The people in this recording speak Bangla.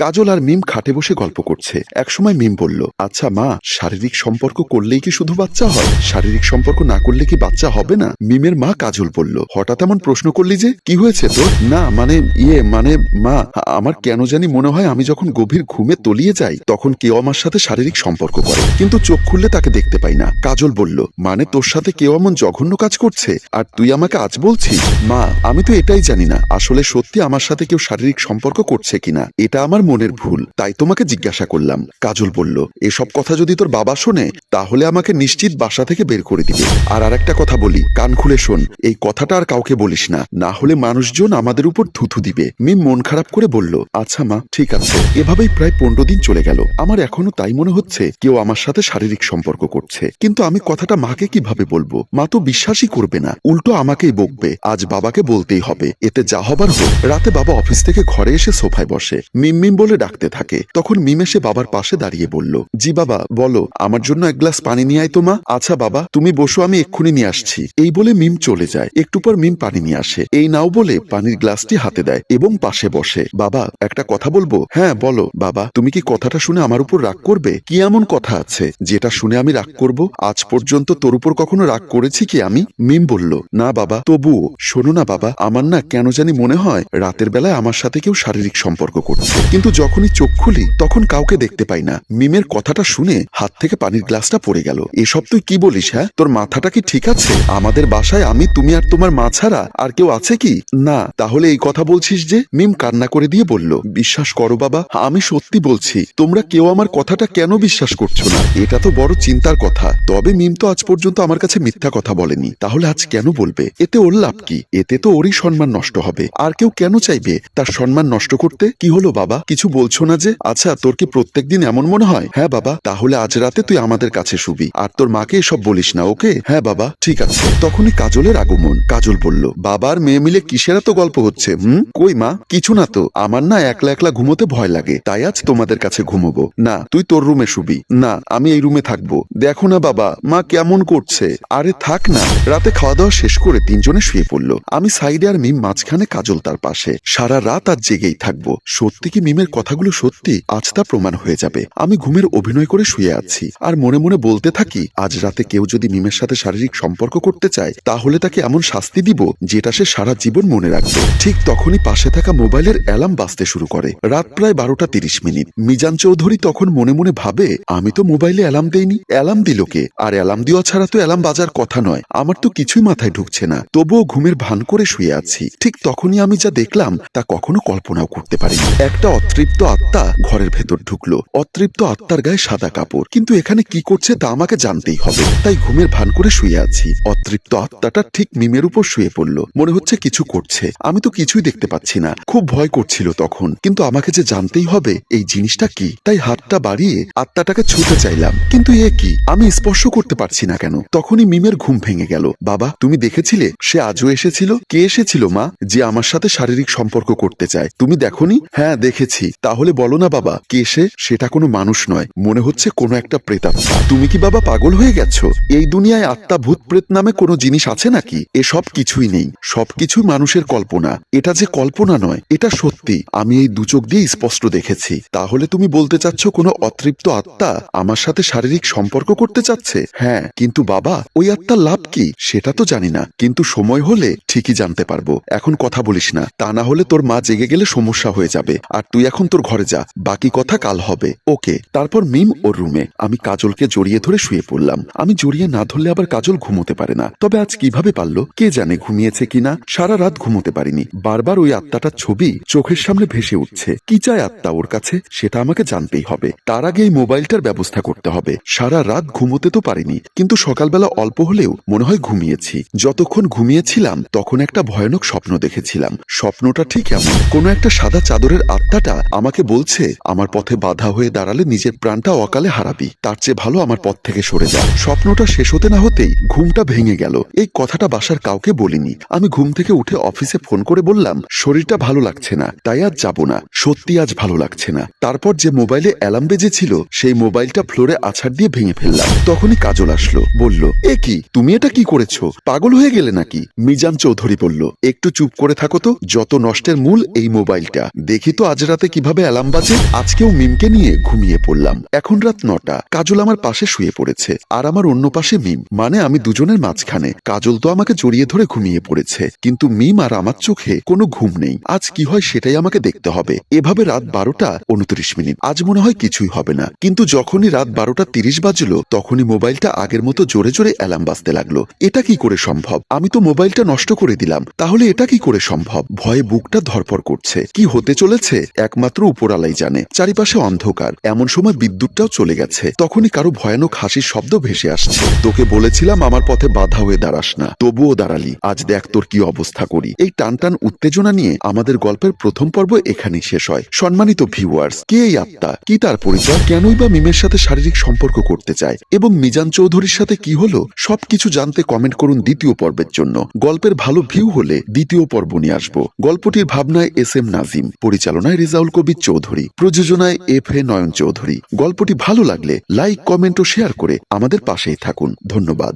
কাজল আর মিম খাটে বসে গল্প করছে। একসময় মিম বলল, আচ্ছা মা, শারীরিক সম্পর্ক করলেই কি শুধু বাচ্চা হয়? শারীরিক সম্পর্ক না করলে কি বাচ্চা হবে না? মিমের মা কাজল বলল, হঠাৎ এমন প্রশ্ন করলি যে, কি হয়েছে তোর? না মানে মা, আমার কেন জানি মনে হয় আমি যখন গভীর ঘুমে তলিয়ে যাই তখন কেউ আমার সাথে শারীরিক সম্পর্ক করে, কিন্তু চোখ খুললে তাকে দেখতে পাই না। কাজল বলল, মানে তোর সাথে কেউ এমন জঘন্য কাজ করছে আর তুই আমাকে আজ বলছিস? মা, আমি তো এটাই জানি না আসলে সত্যি আমার সাথে কেউ শারীরিক সম্পর্ক করছে কিনা। এটা আমার মনের ভুল, তাই তোমাকে জিজ্ঞাসা করলাম। কাজল বলল, এসব কথা যদি তোর বাবা শোনে তাহলে আমাকে নিশ্চিত বাসা থেকে বের করে দিবে। আর আরেকটা কথা বলি, কান খুলে শোন, এই কথাটা আর কাউকে বলিস না, না হলে মানুষজন আমাদের উপর থুথু দিবে। মিম মন খারাপ করে বলল, আচ্ছা মা, ঠিক আছে। এভাবেই প্রায় 15 দিন চলে গেল। আমার এখনো তাই মনে হচ্ছে কেউ আমার সাথে শারীরিক সম্পর্ক করছে, কিন্তু আমি কথাটা মাকে কিভাবে বলবো? মা তো বিশ্বাসই করবে না, উল্টো আমাকেই বকবে। আজ বাবাকে বলতেই হবে, এতে যা হবার হোক। রাতে বাবা অফিস থেকে ঘরে এসে সোফায় বসে, মিম মিম বলে ডাকতে থাকে। তখন মিম এসে বাবার পাশে দাঁড়িয়ে বলল, জি বাবা বলো, আমার জন্য এক গ্লাস পানি নিয়ে আয় তো মা। আচ্ছা বাবা, তুমি বসো, আমি এক্ষুনি নিয়ে আসছি। এই বলে মিম চলে যায়। একটু পর মিম পানি নিয়ে আসে। এই নাও বলে পানির গ্লাসটি হাতে দেয় এবং পাশে বসে। বাবা, একটা কথা বলবো? হ্যাঁ বলো। বাবা, তুমি কি কথাটা শুনে আমার উপর রাগ করবে? কি এমন কথা আছে যেটা শুনে আমি রাগ করব? আজ পর্যন্ত তোর উপর কখনো রাগ করেছি কি আমি? মিম বলল, না বাবা, তবুও শোনো না বাবা, আমার না কেন জানি মনে হয় রাতের বেলায় আমার সাথে কেউ শারীরিক সম্পর্ক করছে, কিন্তু যখনই চোখ খুলি তখন কাউকে দেখতে পাই না। মিমের কথাটা শুনে হাত থেকে পানির গ্লাসটা পড়ে গেল। এসব তুই কি বলিস? হ্যাঁ, তোর মাথাটা কি ঠিক আছে? আমাদের বাসায় আমি, তুমি আর তোমার মা ছাড়া আর কেউ আছে কি? না, তাহলে এই কথা বলছিস যে? মিম কান্না করে দিয়ে বলল, বিশ্বাস করো বাবা, আমি সত্যি বলছি। তোমরা কেউ আমার কথাটা কেন বিশ্বাস করছো না? এটা তো বড় চিন্তার কথা। তবে মিম তো আজ পর্যন্ত আমার কাছে মিথ্যা কথা বলেনি, তাহলে আজ কেন বলবে? এতে ওর লাভ কি? এতে তো ওরই সম্মান নষ্ট হবে। আর কেউ কেন চাইবে তার সম্মান নষ্ট করতে? কি হলো বাবা, কিছু বলছো না যে? আচ্ছা, তোর কি প্রত্যেকদিন এমন মনে হয়? হ্যাঁ বাবা, তাহলে আজ রাতে তুই আমাদের কাছে শুবি, আর তোর মাকে এসব বলিস না, ওকে? হ্যাঁ বাবা, ঠিক আছে। তখনই কাজলের আগমন। কাজল বলল, বাবার মেয়ে মিলে কিসের এত গল্প হচ্ছে? কই মা, কিছু না তো। আমার না একলা একলা ঘুমোতে ভয় লাগে, তাই আজ তোমাদের কাছে ঘুমোবো। না, তুই তোর রুমে শুবি। না, আমি এই রুমে থাকবো। দেখো না বাবা, মা কেমন করছে। আরে থাক না। রাতে খাওয়া দাওয়া শেষ করে তিনজনে শুয়ে পড়লো। আমি সাইডে আর মিম মাঝখানে, কাজল তার পাশে। সারা রাত আজ জেগেই থাকবো। সত্যি কি মিমের কথাগুলো সত্যি? আজ তা প্রমাণ হয়ে যাবে। আমি ঘুমের অভিনয় করে শুয়ে আছি আর মনে মনে বলতে থাকি, আজ রাতে কেউ যদি মিমের সাথে শারীরিক সম্পর্ক করতে চায় তাহলে তাকে এমন শাস্তি দিব যেটা সে সারা জীবন মনে রাখবে। ঠিক তখনই পাশে থাকা মোবাইলের অ্যালার্ম বাজতে শুরু করে। রাত প্রায় 12:30। মিজান চৌধুরী তখন মনে মনে ভাবে, আমি তো মোবাইলে অ্যালার্ম দেইনি, অ্যালার্ম দিল কে? আর অ্যালার্ম দেওয়া ছাড়া তো অ্যালার্ম বাজার কথা নয়। আমার তো কিছুই মাথায় ঢুকছে না, তবুও ঘুমের ভান করে শুয়ে আছি। ঠিক তখনই আমি যা দেখলাম তা কখনো কল্পনাও করতে পারিনি। একটা অতৃপ্ত আত্মা ঘরের ভেতর ঢুকলো। অতৃপ্ত আত্মার গায়ে সাদা কাপড়, কিন্তু এখানে কি করছে তা আমাকে জানতেই হবে। তাই ঘুমের ভান করে শুয়ে আছি। অতৃপ্ত আত্মাটা ঠিক মিমের উপর শুয়ে পড়লো। মনে হচ্ছে কিছু করছে, আমি তো কিছুই দেখতে পাচ্ছি না। খুব ভয় করছিল তখন, কিন্তু আমাকে যে জানতেই হবে এই জিনিসটা কি। তাই হাতটা বাড়িয়ে আত্মাটাকে ছুঁতে চাইলাম, কিন্তু এ কি, আমি স্পর্শ করতে পারছি না কেন। তখনই মিমের ঘুম ভেঙে গেল। বাবা, তুমি দেখেছিলে সে আজও এসেছিল? কে এসেছিল মা? যে আমার সাথে শারীরিক সম্পর্ক করতে চায়। তুমি দেখোনি? হ্যাঁ দেখেছি। তাহলে বলো না বাবা, কে সে? সেটা কোনো মানুষ নয়, মনে হচ্ছে কোনো একটা প্রেতাত্মা। তুমি কি বাবা পাগল হয়ে গেছো? এই দুনিয়ায় আত্মা, ভূত, প্রেত নামে কোনো জিনিস আছে নাকি? এসব কিছুই নেই, সবকিছুই মানুষের কল্পনা। এটা যে কল্পনা নয়, এটা সত্যি। আমি এই দুচোখ দিয়ে স্পষ্ট দেখেছি। তাহলে তুমি বলতে চাচ্ছ কোনো অতৃপ্ত আত্মা আমার সাথে শারীরিক সম্পর্ক করতে চাচ্ছে? হ্যাঁ, কিন্তু বাবা, ওই আত্মার লাভ কি সেটা তো জানি না, কিন্তু সময় হলে ঠিকই জানতে পারবো। এখন কথা বলিস না, তা না হলে তোর মা জেগে গেলে সমস্যা হয়ে যাবে। আর তুই এখন তোর ঘরে যা, বাকি কথা কাল হবে, ওকে? তারপর মিম ওর রুমে, আমি কাজলকে জড়িয়ে ধরে শুয়ে পড়লাম। আমি জড়িয়ে না ধরলে আবার কাজল ঘুমোতে পারে না। তবে আজ কিভাবে পারলো কে জানে, ঘুমিয়েছে কিনা। সারা রাত ঘুমোতে পারিনি। বারবার ওই আত্মাটার ছবি চোখের সামনে ভেসে উঠছে। কি চায় আত্মা ওর কাছে সেটা আমাকে জানতেই হবে। তার আগে এই মোবাইলটার ব্যবস্থা করতে হবে। সারা রাত ঘুমোতে তো পারিনি, কিন্তু সকালবেলা অল্প হলেও মনে হয় ঘুমিয়েছি। যতক্ষণ ঘুমিয়েছিলাম তখন একটা ভয়ানক স্বপ্ন দেখেছিলাম। স্বপ্নটা ঠিক এমন, কোনো একটা সাদা চাদরের আত্মাটা আমাকে বলছে, আমার পথে বাধা হয়ে দাঁড়ালে নিজের প্রাণটা অকালে হারাবি, তার চেয়ে ভালো আমার পথ থেকে সরে যা। স্বপ্নটা শেষ হতে না হতেই ঘুমটা ভেঙে গেল। এই কথাটা বাসার কাউকে বলিনি। আমি ঘুম থেকে উঠে অফিসে ফোন করে বললাম, শরীরটা ভালো লাগছে না, তাই আজ যাব না। সত্যি আজ ভালো লাগছে না। তারপর যে মোবাইলে অ্যালার্ম বেজেছিল সেই মোবাইলটা ফ্লোরে আছাড় দিয়ে ভেঙে ফেললাম। তখনই কাজল আসলো, বলল, এ কি, তুমি এটা কি করেছো? পাগল হয়ে গেলে নাকি? মিজান চৌধুরী বলল, একটু চুপ করে থাকো তো, যত নষ্টের মূল এই মোবাইলটা। দেখি তো আজ রাতে কিভাবে অ্যালার্ম বাজে। আজকেও মিমকে নিয়ে ঘুমিয়ে পড়লাম। এখন রাত 9টা। কাজল আমার পাশে শুয়ে পড়েছে আর আমার অন্য পাশে মিম, মানে আমি দুজনের মাঝখানে। কাজল তো আমাকে জড়িয়ে ধরে ঘুমিয়ে পড়েছে, কিন্তু মিম আর আমার চোখে কোনো ঘুম নেই। আজ কি হয় সেটাই আমাকে দেখতে হবে। এভাবে রাত 12টা 29 মিনিট। আজ মনে হয় কিছুই হবে না, কিন্তু যখনই রাত 12টা 30 বাজলো তখনই মোবাইলটা আগের মতো জোরে জোরে অ্যালার্ম বাজতে লাগলো। এটা কি করে সম্ভব? আমি তো মোবাইলটা নষ্ট করে দিলাম, তাহলে এটা কি করে সম্ভব? ভয়ে বুকটা ধরপড় করছে। কি হতে চলেছে একমাত্র উপরালাই জানে। চারিপাশে অন্ধকার, এমন সময় বিদ্যুৎটাও চলে গেছে। তখনই কারো ভয়ানক হাসির শব্দ ভেসে আসছে। তোকে বলেছিলাম আমার পথে বাধা হয়ে দাঁড়াস না, তবুও দাঁড়ালি। আজ দেখ তোর কি অবস্থা করি। এই টানটান উত্তেজনা নিয়ে আমাদের গল্পের প্রথম পর্ব এখানেই শেষ হয়। সম্মানিত ভিউয়ার্স, কে এই আত্মা, কি তার পরিচয়, কেনই বা মিমের সাথে শারীরিক সম্পর্ক করতে চায়, এবং মিজান চৌধুরীর সাথে কি হলো, সবকিছু জানতে কমেন্ট করুন দ্বিতীয় পর্বের জন্য। গল্পের ভালো ভিউ হলে দ্বিতীয় পর্ব নিয়ে আসবো। গল্পটির ভাবনায় SM নাজিম, পরিচালনায় রেজাউল কবির চৌধুরী, প্রযোজনায় FA নয়ন চৌধুরী। গল্পটি ভালো লাগলে লাইক, কমেন্ট ও শেয়ার করে আমাদের পাশেই থাকুন। ধন্যবাদ।